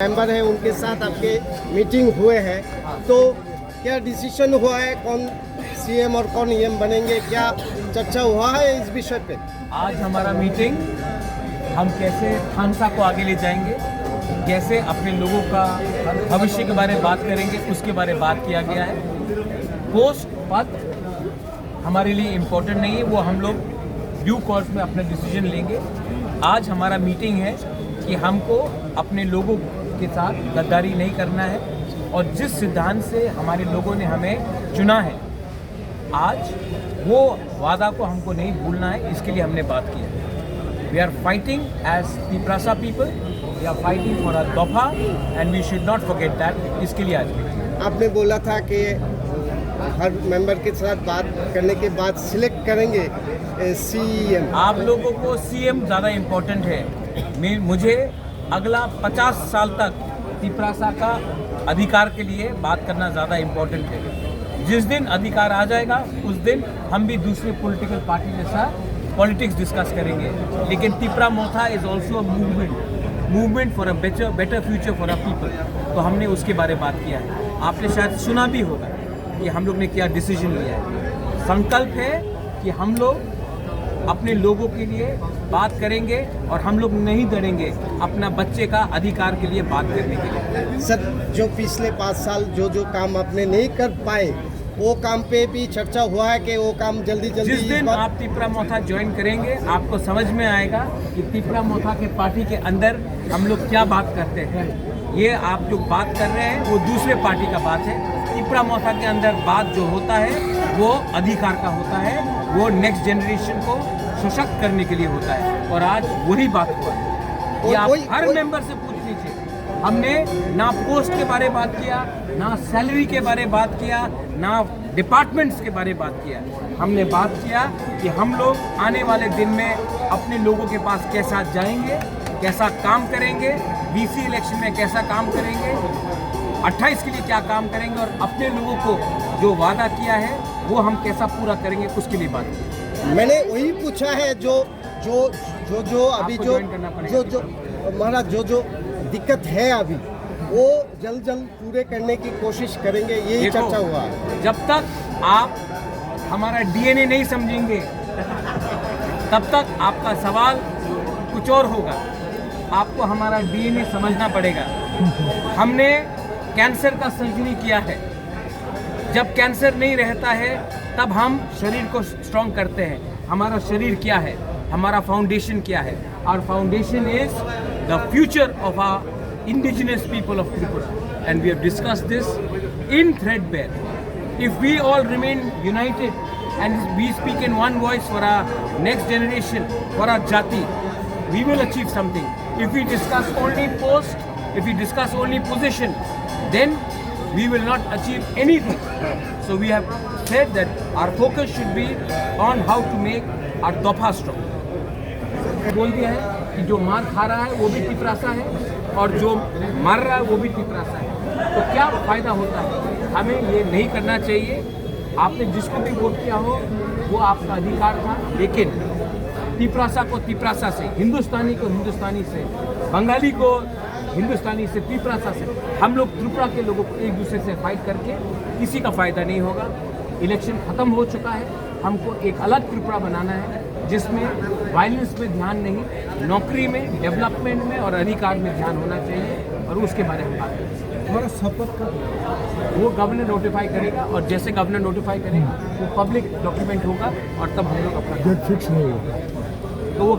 Member है उनके साथ आपके मीटिंग हुए हैं, तो क्या डिसीजन हुआ है कौन सीएम और कौन ईएम बनेंगे, क्या चर्चा हुआ है इस विषय पे? आज हमारा मीटिंग हम कैसे खानसा को आगे ले जाएंगे, कैसे अपने लोगों का भविष्य के बारे में बात करेंगे, उसके बारे में बात किया गया है। पोस्ट पद हमारे लिए इम्पोर्टेंट नहीं है, वो हम लोग ड्यू कोर्स में अपना डिसीजन लेंगे। आज हमारा मीटिंग है कि हमको अपने लोगों के साथ गद्दारी नहीं करना है और जिस सिद्धांत से हमारे लोगों ने हमें चुना है, आज वो वादा को हमको नहीं भूलना है। इसके लिए हमने बात की है। We are fighting as Tiprasa people, we are fighting for a दफा and we should not forget that. इसके लिए आज आपने बोला था कि हर मेंबर के साथ बात करने के बाद सिलेक्ट करेंगे सीएम। आप लोगों को सीएम ज़्यादा इम्पोर्टेंट है। मुझे अगला 50 साल तक तिपरासा का अधिकार के लिए बात करना ज़्यादा इम्पोर्टेंट है। जिस दिन अधिकार आ जाएगा उस दिन हम भी दूसरे पॉलिटिकल पार्टी के साथ पॉलिटिक्स डिस्कस करेंगे। लेकिन Tipra Motha is also movement for a better future for a people. तो हमने उसके बारे में बात किया है। आपने शायद सुना भी होगा कि हम लोग ने क्या डिसीजन लिया है। संकल्प है कि हम लोग अपने लोगों के लिए बात करेंगे और हम लोग नहीं डरेंगे अपना बच्चे का अधिकार के लिए बात करने के लिए। सर, जो पिछले 5 साल जो काम आपने नहीं कर पाए, वो काम पे भी चर्चा हुआ है कि वो काम जल्दी जिस दिन आप तिपरा मोथा ज्वाइन करेंगे आपको समझ में आएगा कि तिपरा मोथा के पार्टी के अंदर हम लोग क्या बात करते हैं। ये आप जो बात कर रहे हैं वो दूसरे पार्टी का बात है। तिपरा मोथा के अंदर बात जो होता है वो अधिकार का होता है, वो नेक्स्ट जनरेशन को सशक्त करने के लिए होता है और आज वही बात हुआ है। ये आप हर मेंबर से पूछ लीजिए। हमने ना पोस्ट के बारे में बात किया, ना सैलरी के बारे में बात किया, ना डिपार्टमेंट्स के बारे में बात किया। हमने बात किया कि हम लोग आने वाले दिन में अपने लोगों के पास कैसा जाएंगे, कैसा काम करेंगे, बीसी इलेक्शन में कैसा काम करेंगे, 28 के लिए क्या काम करेंगे और अपने लोगों को जो वादा किया है वो हम कैसा पूरा करेंगे, उसके लिए बात की। मैंने वही पूछा है जो अभी जो हमारा जो दिक्कत है अभी वो जल्द पूरे करने की कोशिश करेंगे, यही चर्चा हुआ। जब तक आप हमारा डीएनए नहीं समझेंगे तब तक आपका सवाल कुछ और होगा। आपको हमारा डीएनए समझना पड़ेगा। हमने कैंसर का सर्जरी किया है। जब कैंसर नहीं रहता है तब हम शरीर को स्ट्रॉन्ग करते हैं। हमारा शरीर क्या है, हमारा फाउंडेशन क्या है? Our foundation is the future of our indigenous people of Tripura and we have discussed this in threadbare. If we all remain united and we speak in one voice for our next generation, for our जाति, we will achieve something. If we discuss only post, if we discuss only position, then we will not achieve anything. So we have said that our focus should be on how to make our dopa strong. बोल दिया है कि जो मार खा रहा है वो भी तिपरासा है और जो मार रहा है वो भी तिपरासा है। तो क्या फायदा होता है? हमें ये नहीं करना चाहिए। आपने जिसको भी वोट किया हो वो आपका अधिकार था, लेकिन तिपरासा को तिपरासा से, हिंदुस्तानी को हिंदुस्तानी से, बंगाली को हिंदुस्तानी से, तिपरासा से, हम लोग त्रिपुरा के लोगों को एक दूसरे से फाइट करके किसी का फायदा नहीं होगा। इलेक्शन खत्म हो चुका है। हमको एक अलग त्रिपुरा बनाना है जिसमें वायलेंस में ध्यान नहीं, नौकरी में, डेवलपमेंट में और अधिकार में ध्यान होना चाहिए और उसके बारे में बात करें। हमारा शपथ का वो गवर्नर नोटिफाई करेगा और जैसे गवर्नर नोटिफाई करेगा वो पब्लिक डॉक्यूमेंट होगा और तब हम लोग अपना फिक्स नहीं होगा। तो वो